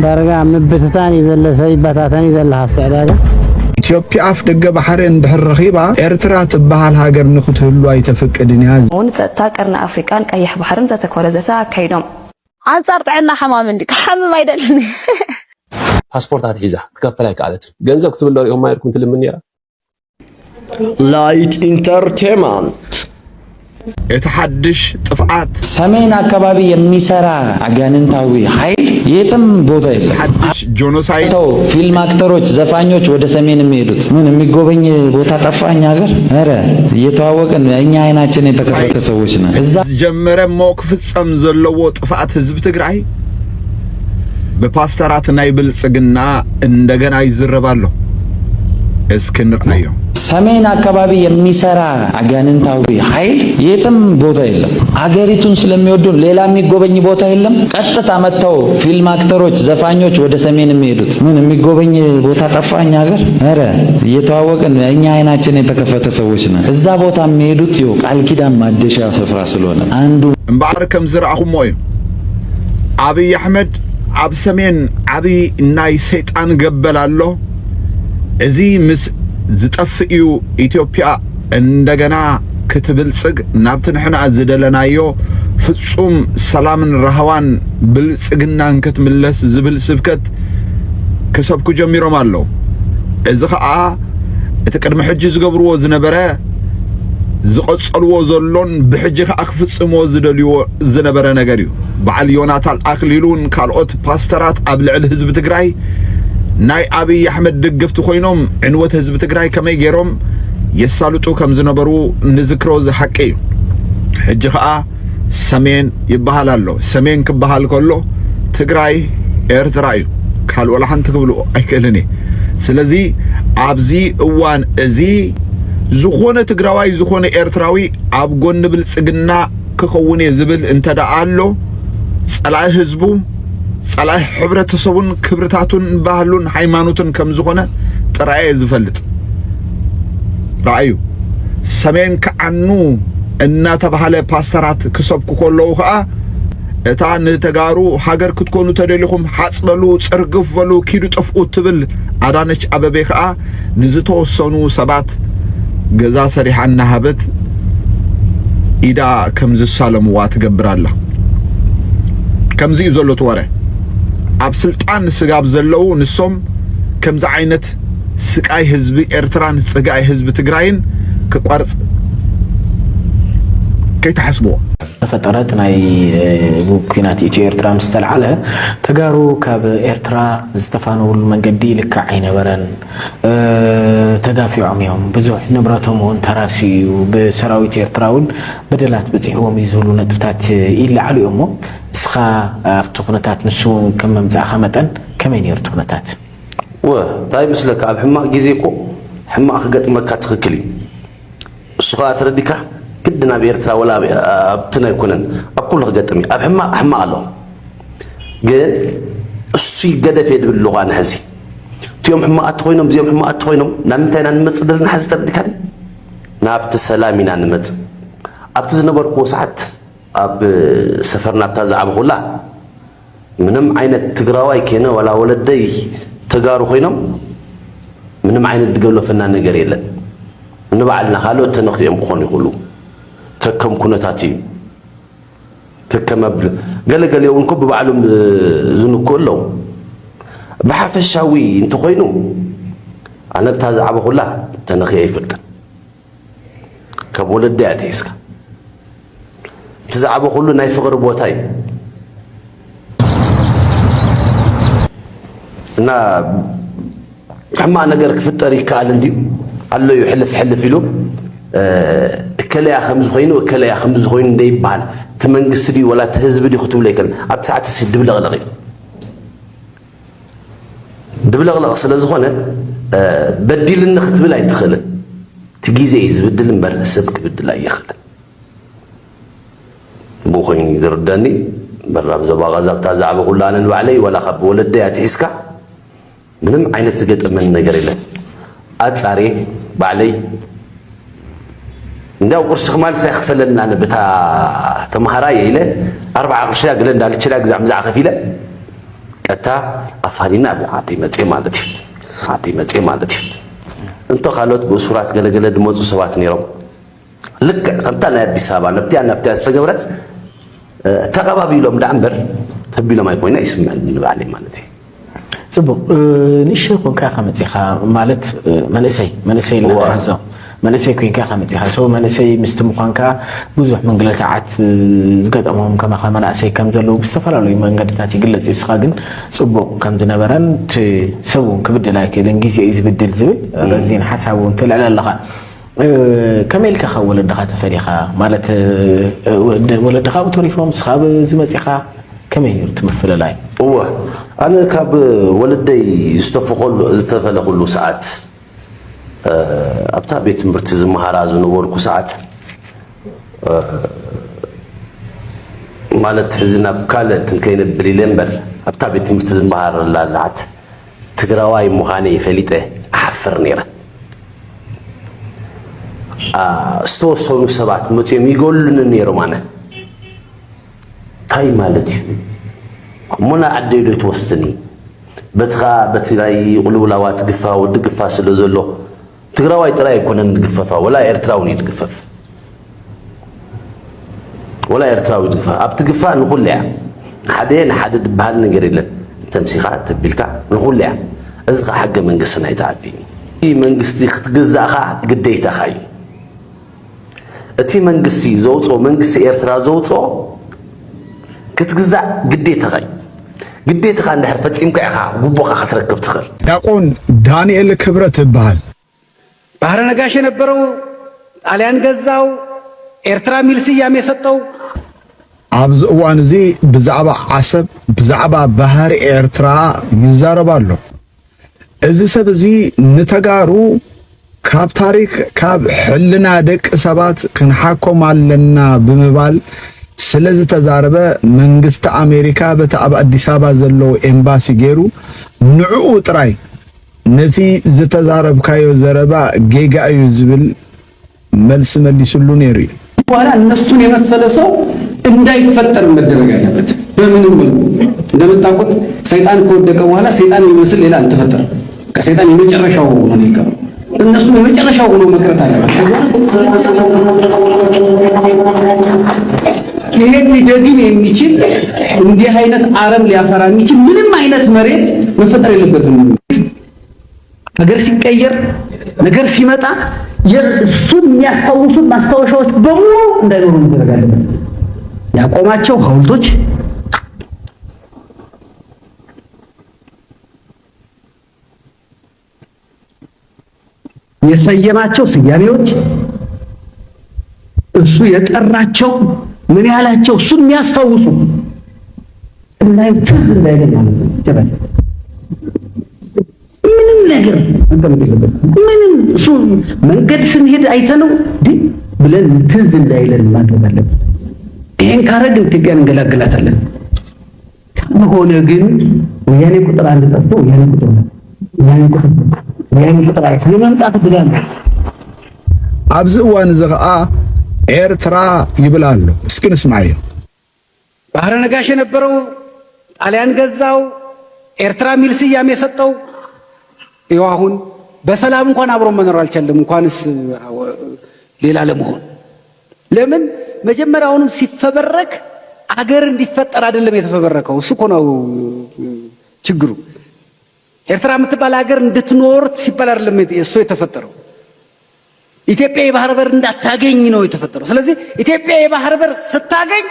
ዳርጋ ምብትታን ይዘለሰይ በታታን ይዘለሃፍታ ዳጋ ኢትዮጵያ አፍ ደገ ባህር እንድሕር ረኺባ ኤርትራ ትበሃል ሃገር ንኽትህሉ ኣይተፈቅድን ያዝ ውን ጸጥታ ቀርና አፍሪካን ቀይሕ ባህርም ዘተኮረዘታ አካይዶም አንጻር ጥዕና حمام እንዲ ከሐምም አይደለም ፓስፖርታት ሒዛ ትከፈላይ ቃለት ገንዘብ ክትብለው ይሁን ማይርኩን ትልምን ነራ ላይት ኢንተርቴይንመንት የተሐድሽ ጥፍዓት ሰሜን አካባቢ የሚሰራ አጋንንታዊ ኃይል የትም ቦታ የለም። ሐድሽ ጄኖሳይድ ፊልም አክተሮች፣ ዘፋኞች ወደ ሰሜን የሚሄዱት ምን የሚጎበኝ ቦታ ጠፋኝ ሀገር አረ እየተዋወቀን እኛ አይናችን የተከፈተ ሰዎች ነን። እዛ ጀመረ ሞክ ፍጸም ዘለዎ ጥፍዓት ህዝብ ትግራይ በፓስተራት ናይ ብልጽግና እንደገና ይዝረባሉ። እስክንርአዩ ሰሜን አካባቢ የሚሰራ አጋንንታዊ ኃይል የትም ቦታ የለም። አገሪቱን ስለሚወዱ ሌላ የሚጎበኝ ቦታ የለም። ቀጥታ መተው ፊልም አክተሮች፣ ዘፋኞች ወደ ሰሜን የሚሄዱት ምን የሚጎበኝ ቦታ ጠፋኝ ሀገር አረ እየተዋወቀን እኛ አይናችን የተከፈተ ሰዎች ነን። እዛ ቦታ የሚሄዱት ይው ቃል ኪዳን ማደሻ ስፍራ ስለሆነ አንዱ እምባር ከም ዝራእኹሞ እዩ አብይ አህመድ አብ ሰሜን አብይ ናይ ሰይጣን ገበላሎ እዚ ምስ ዝጠፍኡ ኢትዮጵያ እንደገና ክትብልጽግ ናብቲ ንሕና ዝደለናዮ ፍጹም ሰላምን ረሃዋን ብልጽግናን ክትምለስ ዝብል ስብከት ክሰብኩ ጀሚሮም ኣለዉ። እዚ ኸዓ እቲ ቅድሚ ሕጂ ዝገብርዎ ዝነበረ ዝቐጸልዎ ዘሎን ብሕጂ ኸዓ ክፍጽምዎ ዝደልይዎ ዝነበረ ነገር እዩ። በዓል ዮናታን ኣክሊሉን ካልኦት ፓስተራት ኣብ ልዕሊ ህዝቢ ትግራይ ናይ አብይ አህመድ ድግፍት ኮይኖም ዕንወት ህዝብ ትግራይ ከመይ ገይሮም የሳልጡ ከም ዝነበሩ ንዝክሮ ዝሐቂ እዩ። ሕጂ ኸዓ ሰሜን ይበሃል ኣሎ። ሰሜን ክበሃል ከሎ ትግራይ ኤርትራ እዩ። ካልኦ ለሓንቲ ክብሉ ኣይክእልን እየ። ስለዚ ኣብዚ እዋን እዚ ዝኾነ ትግራዋይ ዝኾነ ኤርትራዊ ኣብ ጎኒ ብልጽግና ክኸውን እየ ዝብል እንተደኣ ኣሎ ጸላኢ ህዝቡ ጸላኢ ሕብረተሰቡን ክብርታቱን ባህሉን ሃይማኖቱን ከም ዝኾነ ጥራይ ዝፈልጥ ራእዩ ሰሜን ከዓኑ እናተባሃለ ፓስተራት ክሰብኩ ከለዉ ኸዓ እታ ንተጋሩ ሃገር ክትኮኑ ተደሊኹም ሓጽበሉ ጽርግፍ በሉ ኪዱ ጠፍኡ ትብል አዳነች አበቤ ኸዓ ንዝተወሰኑ ሰባት ገዛ ሰሪሓ እናሃበት ኢዳ ከም ዝሳለምዋ ትገብራላ። ከምዚ እዩ ዘሎ ትወረ ኣብ ስልጣን ስጋብ ዘለው ንሶም ከምዚ ዓይነት ስቃይ ህዝቢ ኤርትራን ጽጋይ ህዝቢ ትግራይን ክቋርጽ ከይተሐስብዎ ተፈጠረት ናይ ኩናት ኢትዮ ኤርትራ ምስተልዓለ ተጋሩ ካብ ኤርትራ ዝተፋነውሉ መንገዲ ልክዕ ኣይነበረን ተዳፊዖም እዮም ብዙሕ ንብረቶም እውን ተራሲዩ ብሰራዊት ኤርትራውን በደላት በፂሕዎም እዩ ዝብሉ ነጥብታት ይለዓሉ እዮም እሞ እስኻ ኣብቲ ኩነታት ንሱ ከም መምፅእኻ መጠን ከመይ ነይሩ ኩነታት እንታይ ምስለካ ኣብ ሕማቕ ግዜ እኮ ሕማቕ ክገጥመካ ትኽክል እዩ እሱ ኸኣ ተረዲካ ግድና በኤርትራ ወላ ኣብትና ይኩነን ኣብ ኩሉ ክገጥም እዩ ኣብ ሕማቕ ኣሎ ግን እሱ ይገደፍ የድብል ኣለኹ ኣነ ሕዚ እቲኦም ሕማቓት ኮይኖም እዚኦም ሕማቓት ኮይኖም ናብ ምንታይ ኢና ንመፅእ ዘለና ሕዚ ተረዲካኒ ናብቲ ሰላም ኢና ንመፅእ ኣብቲ ዝነበርክዎ ሰዓት ኣብ ሰፈር ናብታ ዝዓበኹላ ምንም ዓይነት ትግራዋይ ከነ ወላ ወለደይ ተጋሩ ኮይኖም ምንም ዓይነት ድገለፈና ነገር የለን ንባዕልና ካልኦት ተነኽኦም ክኾኑ ይኽእሉ ከከም ኩነታት እዩ ከከም መብል ገለገለ እውን እኮ ብባዕሎም ዝንኩ ኣለዉ ብሓፈሻዊ እንተኮይኑ ኣነ ብታ ዝዓበኹላ ተነኽየ ኣይፈልጥን ካብ ወለደይ እያ ትሒዝካ እቲ ዝዓበኹሉ ናይ ፍቕሪ ቦታ እዩ እና ሕማቕ ነገር ክፍጠር ይከኣል እንድዩ ኣሎ እዩ ሕልፍ ሕልፍ ኢሉ እከለያ ከምዚ ኮይኑ እከለያ ከምዚ ኮይኑ እንደይበሃል እቲ መንግስቲ ድዩ ወላ እቲ ህዝቢ ድዩ ክትብሎ ኣይከኣልን ኣብቲ ሰዓት እዚ ድብለቕለቕ እዩ ድብለቕለቕ ስለ ዝኾነ በዲልኒ ክትብል ኣይትኽእልን እቲ ግዜ እዩ ዝብድል እምበር ሰብ ክብድል ኣይኽእልን ብኡ ኮይኑ ዝርዳእኒ በራ ብዞባ ጋዛብታ ዝዓበኹላ ኣነ ንባዕለይ ወላ ካብ ወለደይ ኣትሒዝካ ምንም ዓይነት ዝገጠመን ነገር የለን ኣጻሬ ባዕለይ እንዳው ቁርሽ خمال ሳይخفለና ንብታ ተማሃራየ ኢለ 4 ቁርሽ ያግለ እንዳልችላ ግዛም ዛዕኸፍ ኢለ ቀጥታ ኣፋሊና ዓደይ መጽ ማለት እንቶ ካልኦት ብሱራት ገለገለ ድመፁ ሰባት ነይሮም ልክ ከምታ ናይ አዲስ አበባ ነብቲያ ዝተገብረት ተቀባቢሎም ዳንበር ተቢሎም አይኮይና ይስማል ንባለ ማለት እዩ ጽቡቅ ንሽ ኮንካ ከመጽኻ ማለት መንእሰይ ለሃዞ መንእሰይ ኮንካ ከመጽኻ ሰው መንእሰይ ምስትምዃንካ ብዙሕ መንገላታት ዝገጠሞም ከማ መንእሰይ ከም ዘለው ብዝተፈላለዩ መንገድታት ይግለጽ ይስኻ ግን ጽቡቅ ከም ዝነበረን ሰው ክብድላይ ከለን ግዜ ይዝብድል ዝብል ረዚን ሐሳቡን ተለለለኻ ከመልካ ወለድኻ ተፈሪኻ ማለት ወለድኻ ተሪፎም ስኻብ ዝመጽኻ ከመይር ትምፍለላይ ኣነ ካብ ወለደይ ዝተፈለኹሉ ሰዓት ኣብታ ቤት ትምህርቲ ዝመሃራ ዝነበርኩ ሰዓት ማለት ሕዝና ካልእት ከይነብል ኢለምበር ኣብታ ቤት ትምህርቲ ዝመሃረላ ሰዓት ትግራዋይ ምዃነ ይፈሊጠ ኣሓፍር ነይረ استوصلوا سبعة متيم يقولون نيرو معنا هاي مالتي منا عديدو توسني بتغاي يقولوا لا واتقفا ودقفا سلازلو تقراواي ترى يكون نقففا ولا ارتراوني يتقفف ولا ارتراوي يتقفف ابتقفا نقول لها حدين حدد بهال نقر لنا تمسيخات تبلكا نقول لها ازغى حق من قصنا يتعديني من قصتي تقزاخا قديتا خاي اتي منغسي زوصو منغسي ኤርትራ زوصو كتغزا ግዴታ خاي ግዴታ እንደህር ፈጽምካ ኢኻ ጉቦኻ ክትረክብ ትኽእል ዲያቆን ዳንኤል ክብረት ይባሃል ባህረ ነጋሽ የነበረው ጣሊያን ገዛው ኤርትራ ሚል ስያሜ የሰጠው ኣብዚ እዋን እዚ ብዛዕባ ዓሰብ ብዛዕባ ባህሪ ኤርትራ ይዛረባሉ እዚ ሰብ እዚ ንተጋሩ ካብ ታሪክ ካብ ሕልና ደቅ ሰባት ክንሓኮም ኣለና ብምባል ስለዚ ተዛረበ መንግስት አሜሪካ በተአብ አዲስ አበባ ዘለው ኤምባሲ ገይሩ ንዑ ጥራይ ነቲ ዝተዛረብካዮ ዘረባ ጌጋ እዩ ዝብል መልስ መልስሉ ነይሩ በኋላ እነሱን የመሰለ ሰው እንዳይፈጠር መደረግ አለበት በምንም መልኩ እንደምታውቁት ሰይጣን ከወደቀ በኋላ ሰይጣን የሚመስል ሌላ አልተፈጠረም ከሰይጣን የመጨረሻው ሆኖ ይቀር እነሱ የመጨረሻው ሆኖ መቅረት አለበት ይሄን ሊደግም የሚችል እንዲህ አይነት አረም ሊያፈራ የሚችል ምንም አይነት መሬት መፈጠር የለበትም ነገር ሲቀየር ነገር ሲመጣ የእሱ የሚያስታውሱ ማስታወሻዎች በሙሉ እንዳይኖሩ መደረግ አለበት ያቆማቸው ሐውልቶች የሰየማቸው ስያሜዎች እሱ የጠራቸው ምን ያላቸው እሱን የሚያስታውሱ እናይ ትዝ እንዳይገኝ ማለት ነው ምንም ነገር ምንም እሱ መንገድ ስንሄድ አይተነው ብለን ትዝ እንዳይለን ማድረግ አለብን ይሄን ካረግን ኢትዮጵያን እንገላግላታለን ከሆነ ግን ወያኔ ቁጥር አንድ ጠርቶ ወያኔ ቁጥር አይቶ ለመምጣት ብለን ኣብዚ እዋን ዘኸአ ኤርትራ ይብላሉ እስኪ ንስማዕ ባህረ ነጋሽ የነበረው ጣሊያን ገዛው ኤርትራ ሚል ስያሜ የሰጠው ይኸው አሁን በሰላም እንኳን አብሮ መኖር አልቻለም እንኳንስ ሌላ ለመሆን ለምን መጀመሪያውንም ሲፈበረክ አገር እንዲፈጠር አይደለም የተፈበረከው እሱ እኮ ነው ችግሩ ኤርትራ የምትባል ሀገር እንድትኖር ሲባል አይደለም እሱ የተፈጠረው ኢትዮጵያ የባህር በር እንዳታገኝ ነው የተፈጠረው ስለዚህ ኢትዮጵያ የባህር በር ስታገኝ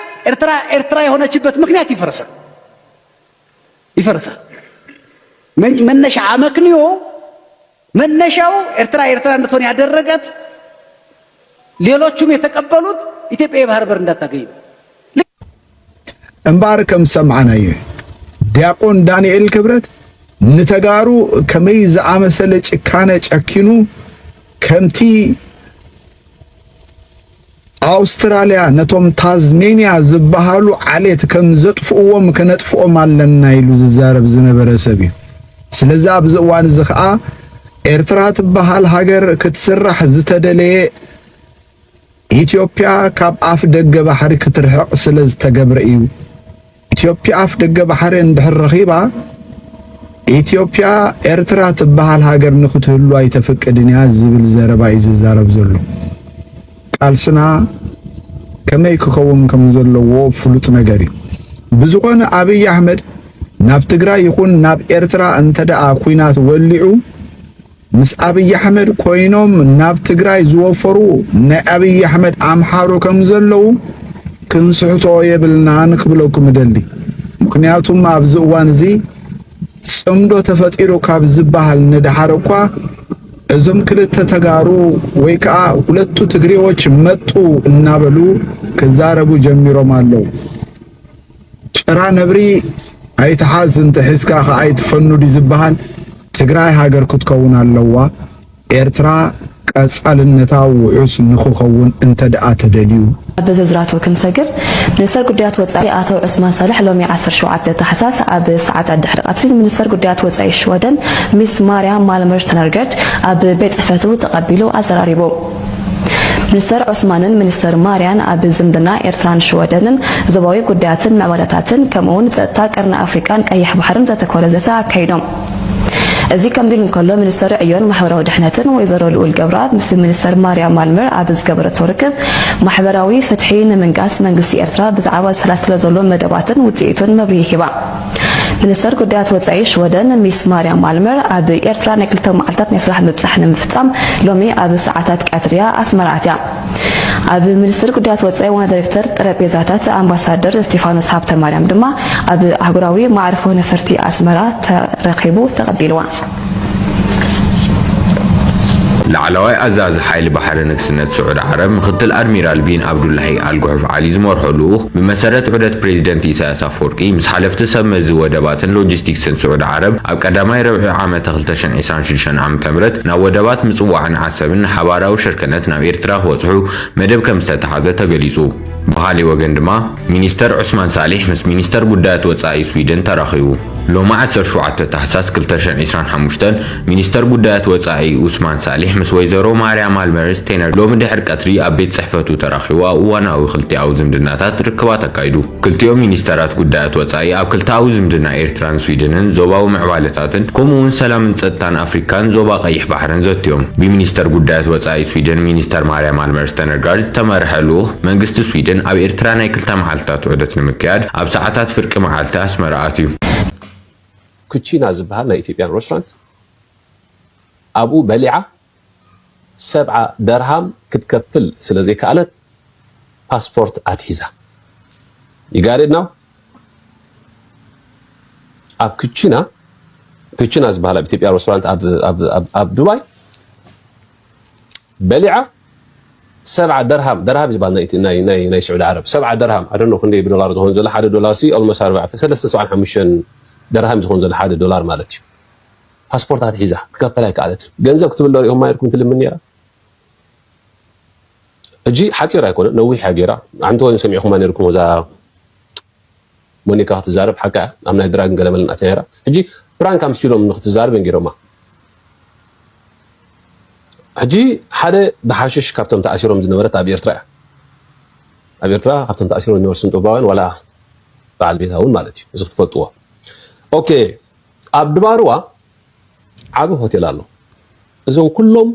ኤርትራ የሆነችበት ምክንያት ይፈርሳል መነሻ አመክንዮ መነሻው ኤርትራ እንድትሆን ያደረጋት ሌሎቹም የተቀበሉት ኢትዮጵያ የባህር በር እንዳታገኝ እምባር ከም ሰማዕናየ ዲያቆን ዳንኤል ክብረት ንተጋሩ ከመይ ዝኣመሰለ ጭካነ ጨኪኑ ከምቲ አውስትራሊያ ነቶም ታዝሜኒያ ዝበሃሉ ዓሌት ከም ዘጥፍኡዎም ከነጥፍኦም ኣለና ኢሉ ዝዛረብ ዝነበረ ሰብ እዩ ስለዚ ኣብዚ እዋን እዚ ከዓ ኤርትራ ትበሃል ሃገር ክትስራሕ ዝተደለየ ኢትዮጵያ ካብ ኣፍ ደገ ባሕሪ ክትርሕቕ ስለ ዝተገብረ እዩ ኢትዮጵያ አፍ ደገ ባሕሪ እንድሕር ረኺባ ኢትዮጵያ ኤርትራ ትበሃል ሃገር ንኽትህሉ ኣይተፈቅድን እያ ዝብል ዘረባ እዩ ዝዛረብ ዘሎ ቃልስና ከመይ ክኸውን ከም ዘለዎ ፍሉጥ ነገር እዩ ብዝኾነ አብይ አሕመድ ናብ ትግራይ ይኹን ናብ ኤርትራ እንተደኣ ኩናት ወሊዑ ምስ አብይ አሕመድ ኮይኖም ናብ ትግራይ ዝወፈሩ ናይ አብይ አሕመድ አምሓሮ ከም ዘለው ክንስሕቶ የብልና ንክብለኩም ደሊ ምክንያቱም ኣብዚ እዋን እዚ ጽምዶ ተፈጢሩ ካብ ዝበሃል ንድሓር እኳ እዞም ክልተ ተጋሩ ወይ ከዓ ሁለቱ ትግሬዎች መጡ እናበሉ ከዛረቡ ጀሚሮም አለው ጭራ ነብሪ ኣይተሓዝ እንተ ሒዝካ ከኣይትፈኑድ ዝበሃል ትግራይ ሃገር ክትከውን ኣለዋ ኤርትራ ቀጻልነታ ውሑስ ንኽኸውን እንተ ደኣ ተደልዩ በዘዝራቱ ክንሰግር ሚኒስተር ጉዳያት ወጻኢ አቶ ዑስማን ሳልሕ ሎሚ 17 ታሕሳስ ኣብ ሰዓታት ድሕሪ ቀትሪ ሚኒስተር ጉዳያት ወጻኢ ሽወደን ሚስ ማርያም ማልመር ተነርገድ ኣብ ቤት ጽሕፈቱ ተቐቢሉ ኣዘራሪቡ ሚኒስተር ዑስማንን ሚኒስተር ማርያን ኣብ ዝምድና ኤርትራን ሽወደንን ዞባዊ ጉዳያትን ምዕባለታትን ከምኡውን ጸጥታ ቀርኒ ኣፍሪካን ቀይሕ ባሕርን ዘተኮረ ዘተ ኣካይዶም እዚ ከም ድል እንከሎ ሚኒስተር ዕዮን ማሕበራዊ ድሕነትን ወይዘሮ ልኡል ገብረኣብ ምስ ሚኒስተር ማርያም ማልመር ኣብ ዝገበረቶ ርክብ ማሕበራዊ ፍትሒ ንምንጋስ መንግስቲ ኤርትራ ብዛዕባ ዝሰላሰለ ዘሎ መደባትን ውፅኢቱን መብርሂ ሂባ ሚኒስተር ጉዳያት ወጻኢ ሽወደን ሚስ ማርያም ማልመር ኣብ ኤርትራ ናይ ክልተ መዓልታት ናይ ስራሕ ምብጻሕ ንምፍጻም ሎሚ ኣብ ሰዓታት ቀትሪያ ኣስመራ ኣትያ ኣብ ሚኒስተር ጉዳያት ወጻኢ ዋና ዳይሬክተር ጠረጴዛታት ኣምባሳደር ስቴፋኖስ ሃብተ ማርያም ድማ ኣብ ኣህጉራዊ ማዕርፎ ነፈርቲ ኣስመራ ተረኺቡ ተቐቢልዋ ላዕለዋይ ኣዛዚ ሓይሊ ባሕሪ ንግስነት ስዑድ ዓረብ ምክትል ኣድሚራል ቢን ዓብዱላሂ ኣልጉዕፍ ዓሊ ዝመርሐሉ ብመሰረት ዑደት ፕሬዚደንት ኢሳያስ ኣፈወርቂ ምስ ሓለፍቲ ሰብ መዚ ወደባትን ሎጂስቲክስን ስዑድ ዓረብ ኣብ ቀዳማይ ረብዒ ዓመት 2026 ዓ.ም ናብ ወደባት ምጽዋዕን ዓሰብን ሓባራዊ ሽርክነት ናብ ኤርትራ ክበጽሑ መደብ ከም ዝተተሓዘ ተገሊጹ በኻሊእ ወገን ድማ ሚኒስተር ዑስማን ሳሊሕ ምስ ሚኒስተር ጉዳያት ወጻኢ ስዊድን ተራኺቡ ሎሚ 17 ታሕሳስ 2025 ሚኒስተር ጉዳያት ወጻኢ ዑስማን ሳሊሕ ምስ ወይዘሮ ማርያም ማልመር ስቴነር ሎሚ ድሕሪ ቀትሪ ኣብ ቤት ጽሕፈቱ ተራኺባ እዋናዊ ክልቲኣዊ ዝምድናታት ርክባት ኣካይዱ ክልቲኦም ሚኒስተራት ጉዳያት ወጻኢ ኣብ ክልቲኣዊ ዝምድና ኤርትራን ስዊድንን ዞባዊ ምዕባለታትን ከምኡውን ሰላምን ጸጥታን ኣፍሪካን ዞባ ቀይሕ ባሕርን ዘትዮም ብሚኒስተር ጉዳያት ወጻኢ ስዊድን ሚኒስተር ማርያም ማልመር ዝተነርጋድ ዝተመርሐ ልኡኽ መንግስቲ ስዊድን ኣብ ኤርትራ ናይ ክልተ መዓልትታት ዑደት ንምክያድ ኣብ ሰዓታት ፍርቂ መዓልቲ ኣስመራ ኣትዩ ኩቺና ዝበሃል ናይ ኢትዮጵያን ሬስቶራንት ኣብኡ በሊዓ 70 ደርሃም ክትከፍል ስለዘይከኣለት ፓስፖርት ኣትሒዛ ይጋርድና ኣብ ኩቺና ዝበሃል ኣብ ኢትዮጵያ ሬስቶራንት ኣብ ዱባይ በሊዓ 7 درهم ይባል ናይ ስዑድ ዓረብ 7 درهم አደኖ ክንደይ ብዶላር ዝሆን ዘሎ 1 ዶላር ሲ ኦልሞስት 4.35 درهم ዝሆን ዘሎ 1 ዶላር ማለት እዩ ፓስፖርታት ሒዛ ትከፈል ኣይከኣለት ገንዘብ ክትብል ሪኦም ማይርኩም ትልምን ነራ እጂ ሓፂር ኣይኮነ ነዊሕ ሃገራ አንተ ወይ ሰሚዕኩም ማነርኩም ወዛ ሞኒካ ክትዛረብ ሓቃ ኣብ ናይ ድራግን ገለመልን ኣተነራ እጂ ፍራንክ ኣምስሎም ንክትዛረብ እንጊሮማ ሕጂ ሓደ ብሓሽሽ ካብቶም ተኣሲሮም ዝነበረት ኣብ ኤርትራ ካብቶም ተኣሲሮም ዝነበሩ ስንጦባውያን ወላ በዓል ቤታ እውን ማለት እዩ እዚ ክትፈልጥዎ ኦኬ ኣብ ድባርዋ ዓብ ሆቴል ኣሎ እዞም ኩሎም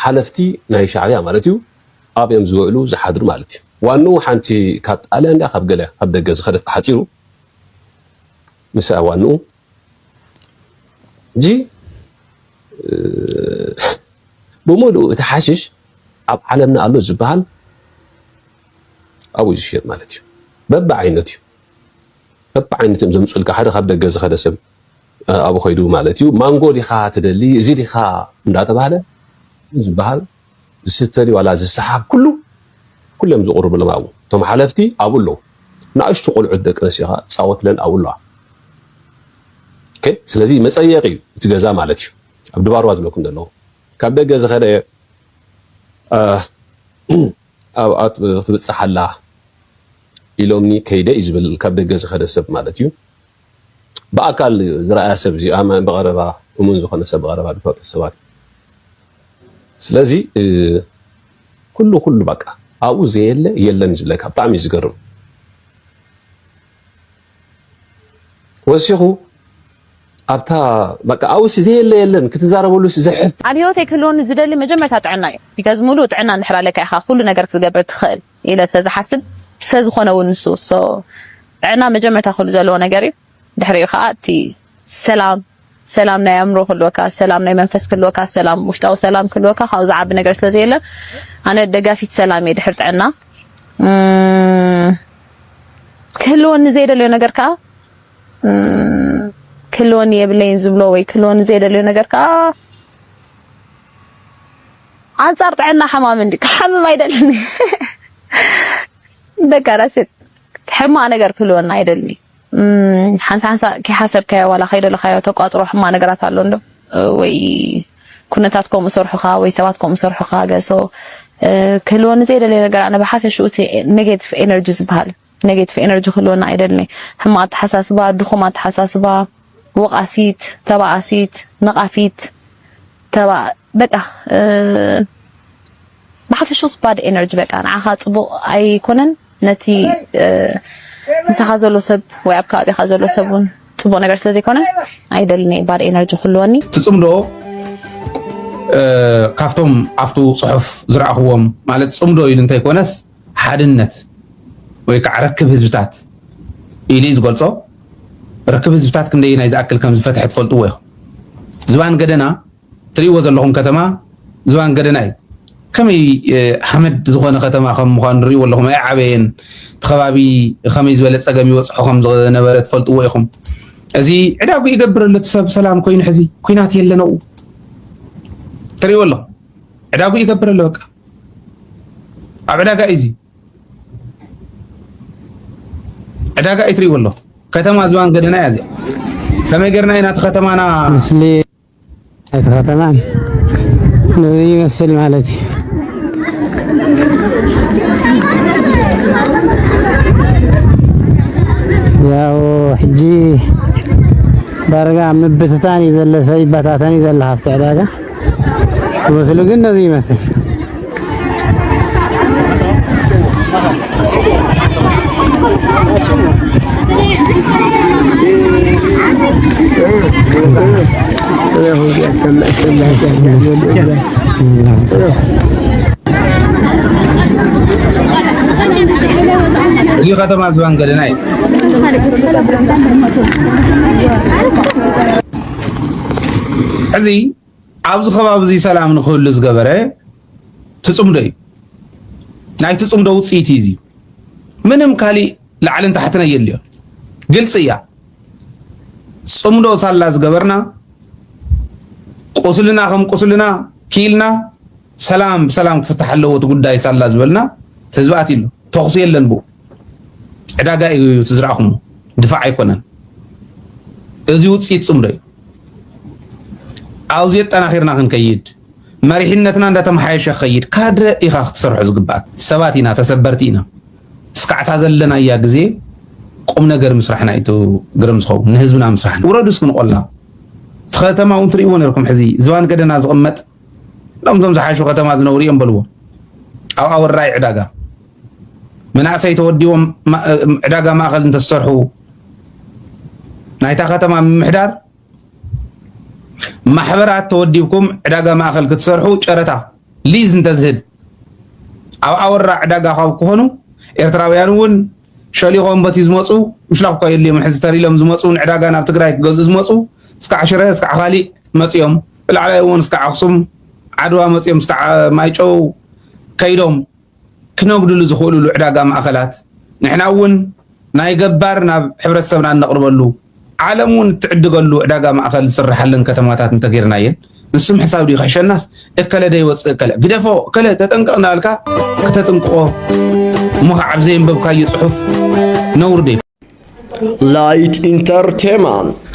ሓለፍቲ ናይ ሻዕብያ ማለት እዩ ኣብዮም ዝውዕሉ ዝሓድሩ ማለት እዩ ዋኑ ሓንቲ ካብ ጣልያን ዳ ካብ ገለ ኣብ ደገ ዝኸደት ሓፂሩ ምስ ዋኑ ጂ بمولو تحاشش أب عالمنا الله زبال أو يشير مالتي ببع عينتي زم سؤالك حدا خبدا جز خدا سب أبو خيدو مالتي مانغو دي خا تدلي زيدي خا مداتا بهذا زبال الستري ولا زي السحاب كلهم زقرب لما أبو توم حلفتي أبو له نعيش تقول عدك نسيها صوت لن أبو له أوكي سلازي مسأيقي تجزا مالتي أبدو بارواز لكم دلو ካብ ደገ ዝኸደ ኣብ ኣት ትብጽሓላ ኢሎምኒ ከይደ ይዝብል ካብ ደገ ዝኸደ ሰብ ማለት እዩ በአካል ዝረአያ ሰብ እዚ ኣማ በቀረባ እሙን ዝኾነ ሰብ በቀረባ ድፈጥ ሰባት ስለዚ ኩሉ በቃ ኣብኡ ዘየለ የለን ዝብለካ ብጣዕሚ ዝገርም ወሲኹ ኣብታ በቃ ኣውስ ዘየለ የለን ክትዛረበሉ ዝሕት ኣብዮት ይክሉን ዝደሊ መጀመርታ ጥዕና እዩ ቢካዝ ሙሉእ ጥዕና እንድሕራለካ ኢኻ ኩሉ ነገር ክትገብር ትኽእል ኢለ ስለዝሓስብ ስለዝኾነውን ንሱ ጥዕና መጀመርታ ኩሉ ዘለዎ ነገር እዩ ድሕሪኡ ከዓ እቲ ሰላም ናይ ኣእምሮ ክህልወካ ሰላም ናይ መንፈስ ክህልወካ ሰላም ውሽጣዊ ሰላም ክህልወካ ካብኡ ዝዓቢ ነገር ስለዘየለ ኣነ ደጋፊት ሰላም እየ ድሕሪ ጥዕና ክህልወኒ ዘይደልዮ ነገር ከዓ ክህልወኒ የብለይን ዝብሎ ወይ ክህልወኒ ዘይደልዮ ነገር ከዓ ኣንጻር ጥዕና ሕማም እንዲ ክሓምም ኣይደልኒ በቃ ራሴት ሕማቅ ነገር ክህልወና ኣይደልኒ ሓንሳ ከይሓሰብካዮ ዋላ ከይደለካዮ ተቋጥሮ ሕማቅ ነገራት ኣሎ እንዶ ወይ ኩነታት ከምኡ ሰርሑኻ ወይ ሰባት ከምኡ ሰርሑኻ ገሶ ክህልወኒ ዘይደልዮ ነገር ኣነ ብሓፈሽኡ እቲ ኔጌቲቭ ኤነርጂ ዝበሃል ኔጌቲቭ ኤነርጂ ክህልወና ኣይደልኒ ሕማቅ ኣተሓሳስባ ድኹም ኣተሓሳስባ ወቃሲት ተባኣሲት ነቃፊት በቃ ብሓፈሽኡ ባድ ኤነርጂ በቃ ንዓኻ ፅቡቅ ኣይኮነን ነቲ ምሳኻ ዘሎ ሰብ ወይ ኣብ ከባቢኻ ዘሎ ሰብ እውን ፅቡቅ ነገር ስለዘይኮነ ኣይደልኒ ባድ ኤነርጂ ክህልወኒ ትፅምዶ ካፍቶም ኣብቱ ፅሑፍ ዝረኣኽዎም ማለት ፅምዶ ኢሉ እንተይኮነስ ሓድነት ወይ ከዓ ረክብ ህዝብታት ኢሉ ዝገልፆ ረክብ ህዝብታት ክንደይ ናይ ዝኣክል ከም ዝፈትሐ ትፈልጥዎ ኢኹም ዝባን ገደና ትሪእዎ ዘለኹም ከተማ ዝባን ገደና እዩ ከመይ ሓመድ ዝኾነ ከተማ ከም ምዃኑ ንሪእዎ ኣለኹም ኣይዓበየን ተኸባቢ ከመይ ዝበለ ፀገም ይበፅሖ ከም ዝነበረ ትፈልጥዎ ኢኹም እዚ ዕዳጉ ይገብረሉ እቲ ሰብ ሰላም ኮይኑ ሕዚ ኩናት የለነኡ ትሪእዎ ኣለኹም ዕዳጉ ይገብረሉ በቃ ኣብ ዕዳጋ እዩ ዕዳጋ እዩ ትሪእዎ ኣለኹ ከተማ ዝባን ገደና እያ እዚኣ ከመይ ጌርና ኢና እቲ ከተማና ምስሊ እቲ ከተማ ይመስል ማለት እዩ ያው ሕጂ ዳርጋ ምብትታን እዩ ዘሎ ሰብ ይበታተን እዩ ዘሎ ሃፍቲ ዕዳጋ ትመስሉ ግን ነዚ ይመስል እዚ ከተማ ዝባን ገደና እዩ ሕዚ ኣብዚ ከባቢ እዚ ሰላም ንክህሉ ዝገበረ ትፅምዶ እዩ ናይ ትፅምዶ ውፅኢት እዩ ምንም ካሊእ ላዕልን ታሕትን የድልዮ ግልፂ እያ ፅምዶ ሳላ ዝገበርና ቁስልና ከም ቁስልና ኪልና ሰላም ብሰላም ክፍታሕ ኣለዎ እቲ ጉዳይ ሳላ ዝበልና ተዝባኣት ኢሉ ተኽሲ የለን ብኡ ዕዳጋ እዩ ትዝረኣኹሞ ድፋዕ ኣይኮነን እዚ ውፅኢት ፅምዶ እዩ ኣብዚ የጠናኺርና ክንከይድ መሪሕነትና እንዳተመሓየሸ ክኸይድ ካድረ ኢኻ ክትሰርሑ ዝግባእ ሰባት ኢና ተሰበርቲ ኢና እስካዕታ ዘለናያ ግዜ ቁም ነገር ምስራሕና እዩ ግርም ዝኸውን ንህዝብና ምስራሕና ውረዱ እስክንቆልና እቲ ከተማ እውን ትሪእዎ ነርኩም ሕዚ ዝባን ገደና ዝቕመጥ ሎምቶም ዝሓሹ ከተማ ዝነብሩ እዮም በልዎ ኣብ ኣወራይ ዕዳጋ መናእሰይ ተወዲቦም ዕዳጋ ማእኸል እንተዝሰርሑ ናይታ ከተማ ምምሕዳር ማሕበራት ተወዲብኩም ዕዳጋ ማእኸል ክትሰርሑ ጨረታ ሊዝ እንተዝህብ ኣብ ኣወራ ዕዳጋ ካብ ክኾኑ ኤርትራውያን እውን ሸሊኾም በቲ ዝመፁ ምሽላኽ እኳ የድልዮም ሕዚ ተሪሎም ዝመፁ ንዕዳጋ ናብ ትግራይ ክገዝኡ ዝመፁ እስካዕ ሽረ እስካዕ ካሊእ መፂኦም ብላዕላይ እውን እስካዕ ኣክሱም ዓድዋ መፂኦም እስካዕ ማይጨው ከይዶም ክነግድሉ ዝኽእሉሉ ዕዳጋ ማእኸላት ንሕና እውን ናይ ገባር ናብ ሕብረተሰብና እነቕርበሉ ዓለም እውን እትዕድገሉ ዕዳጋ ማእኸል ዝስራሓለን ከተማታት እንተጌርና እየን ንሱም ሕሳብ ዲ ክሕሸናስ እከለ ደይወፅእ እከለ ግደፎ እከለ ተጠንቀቕ እናበልካ ክተጥንቅቆ እሞ ካብ ዘይንበብካዮ ፅሑፍ ነውር ደ ላይት ኢንተርቴይንመንት